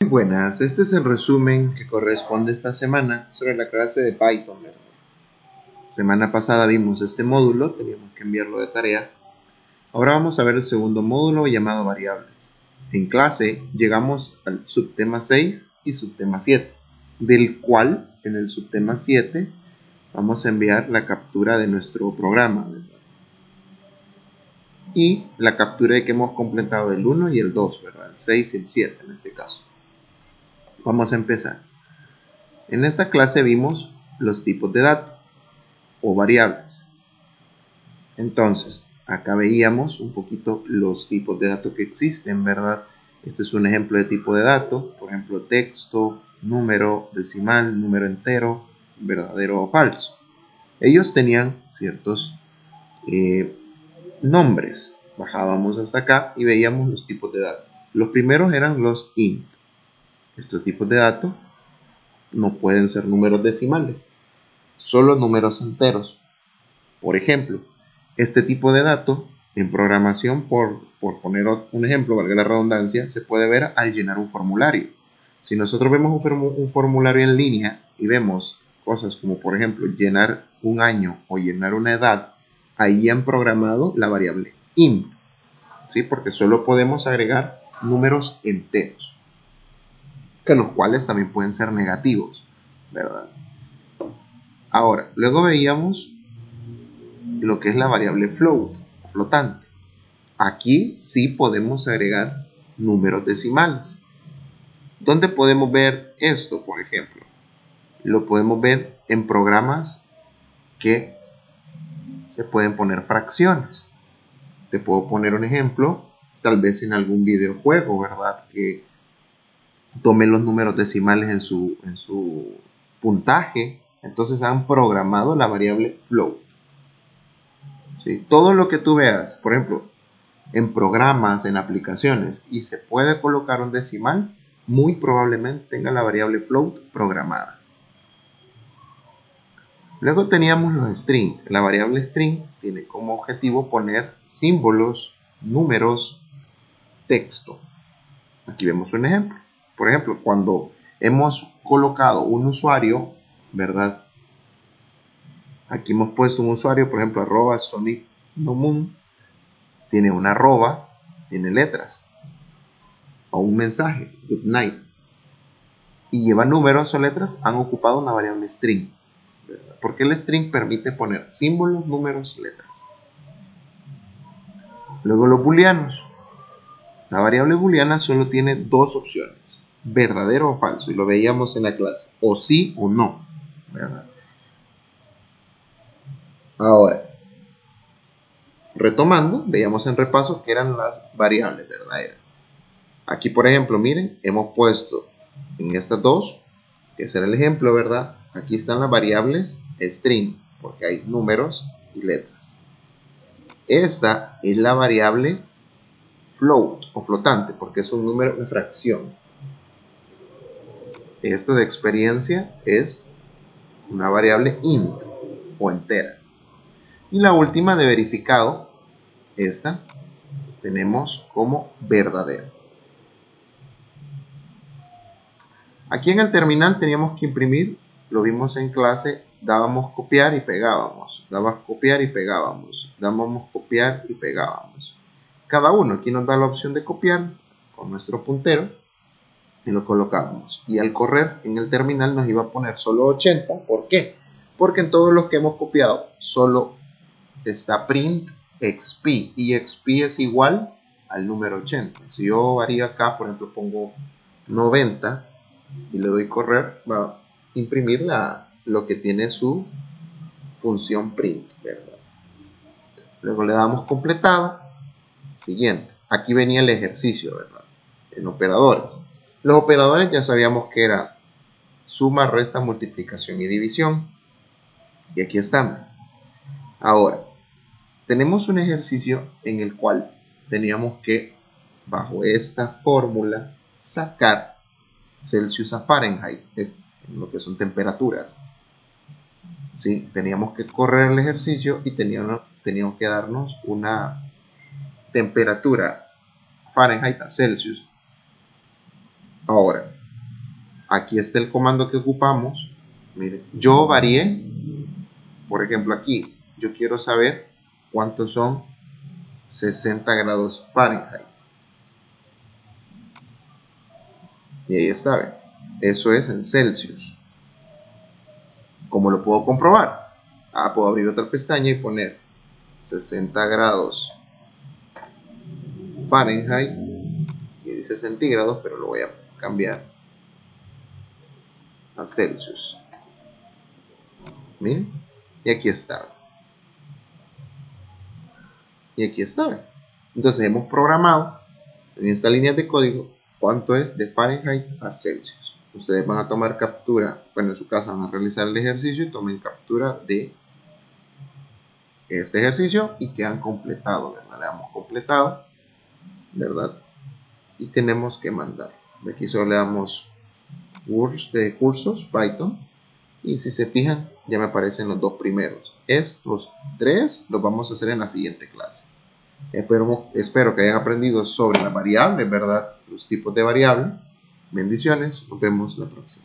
buenas, este es el resumen que corresponde esta semana sobre la clase de Python, ¿verdad? Semana pasada vimos este módulo, teníamos que enviarlo de tarea. Ahora vamos a ver el segundo módulo llamado variables. En clase llegamos al subtema 6 y subtema 7, del cual en el subtema 7 vamos a enviar la captura de nuestro programa, ¿verdad? Y la captura de que hemos completado el 1 y el 2, ¿verdad? El 6 y el 7 en este caso. Vamos a empezar. En esta clase vimos los tipos de datos o variables. Entonces, acá veíamos un poquito los tipos de datos que existen, ¿verdad? Este es un ejemplo de tipo de dato, por ejemplo, texto, número, decimal, número entero, verdadero o falso. Ellos tenían ciertos nombres. Bajábamos hasta acá y veíamos los tipos de datos. Los primeros eran los int. Estos tipos de datos no pueden ser números decimales, solo números enteros. Por ejemplo, este tipo de dato en programación, por poner un ejemplo, valga la redundancia, se puede ver al llenar un formulario. Si nosotros vemos un formulario en línea y vemos cosas como, por ejemplo, llenar un año o llenar una edad, ahí han programado la variable int, ¿sí? Porque solo podemos agregar números enteros, que los cuales también pueden ser negativos, ¿verdad? Ahora, luego veíamos lo que es la variable float, flotante. Aquí sí podemos agregar números decimales. ¿Dónde podemos ver esto, por ejemplo? Lo podemos ver en programas que se pueden poner fracciones. Te puedo poner un ejemplo, tal vez en algún videojuego, ¿verdad? Que tome los números decimales en su puntaje. Entonces han programado la variable float. ¿Sí? Todo lo que tú veas, por ejemplo, en programas, en aplicaciones, y se puede colocar un decimal, muy probablemente tenga la variable float programada. Luego teníamos los string. La variable string tiene como objetivo poner símbolos, números, texto. Aquí vemos un ejemplo. Por ejemplo, cuando hemos colocado un usuario, ¿verdad? Aquí hemos puesto un usuario, por ejemplo, @SonicNoMoon. Tiene una arroba, tiene letras. O un mensaje, good night. Y lleva números o letras, han ocupado una variable string, ¿verdad? Porque el string permite poner símbolos, números, letras. Luego los booleanos. La variable booleana solo tiene dos opciones, verdadero o falso, y lo veíamos en la clase, o sí o no, ¿verdad? Ahora, retomando, veíamos en repaso que eran las variables verdaderas. Aquí, por ejemplo, miren, hemos puesto en estas dos, que ese era el ejemplo, ¿verdad? Aquí están las variables string, porque hay números y letras. Esta es la variable float o flotante, porque es un número, una fracción. Esto de experiencia es una variable int o entera. Y la última de verificado, esta tenemos como verdadero. Aquí en el terminal teníamos que imprimir, lo vimos en clase, dábamos copiar y pegábamos, dábamos copiar y pegábamos, dábamos copiar y pegábamos. Cada uno, aquí nos da la opción de copiar con nuestro puntero y lo colocábamos. Y al correr en el terminal nos iba a poner solo 80, ¿por qué? Porque en todos los que hemos copiado solo está print xp y xp es igual al número 80. Si yo haría acá, por ejemplo, pongo 90 y le doy correr, va a imprimir lo que tiene su función print, ¿verdad? Luego le damos completada. Siguiente. Aquí venía el ejercicio, ¿verdad? En operadores. Los operadores ya sabíamos que era suma, resta, multiplicación y división. Y aquí están. Ahora, tenemos un ejercicio en el cual teníamos que, bajo esta fórmula, sacar Celsius a Fahrenheit, lo que son temperaturas. ¿Sí? Teníamos que correr el ejercicio y teníamos que darnos una temperatura Fahrenheit a Celsius. Ahora, Aquí está el comando que ocupamos. Miren, yo varié, por ejemplo aquí, yo quiero saber cuántos son 60 grados Fahrenheit. Y ahí está, ¿ven? Eso es en Celsius. ¿Cómo lo puedo comprobar? Puedo abrir otra pestaña y poner 60 grados Fahrenheit. Aquí dice centígrados, pero lo voy a cambiar a Celsius. Miren, y aquí está. Y aquí está. Entonces hemos programado en esta línea de código cuánto es de Fahrenheit a Celsius. Ustedes van a tomar captura, bueno, en su casa van a realizar el ejercicio y tomen captura de este ejercicio y que han completado, ¿verdad? Le damos completado, ¿verdad? Y tenemos que mandar. De aquí solo le damos cursos Python. Y si se fijan, ya me aparecen los dos primeros. Estos tres los vamos a hacer en la siguiente clase. Espero que hayan aprendido sobre las variables, ¿verdad? Los tipos de variables. Bendiciones. Nos vemos la próxima.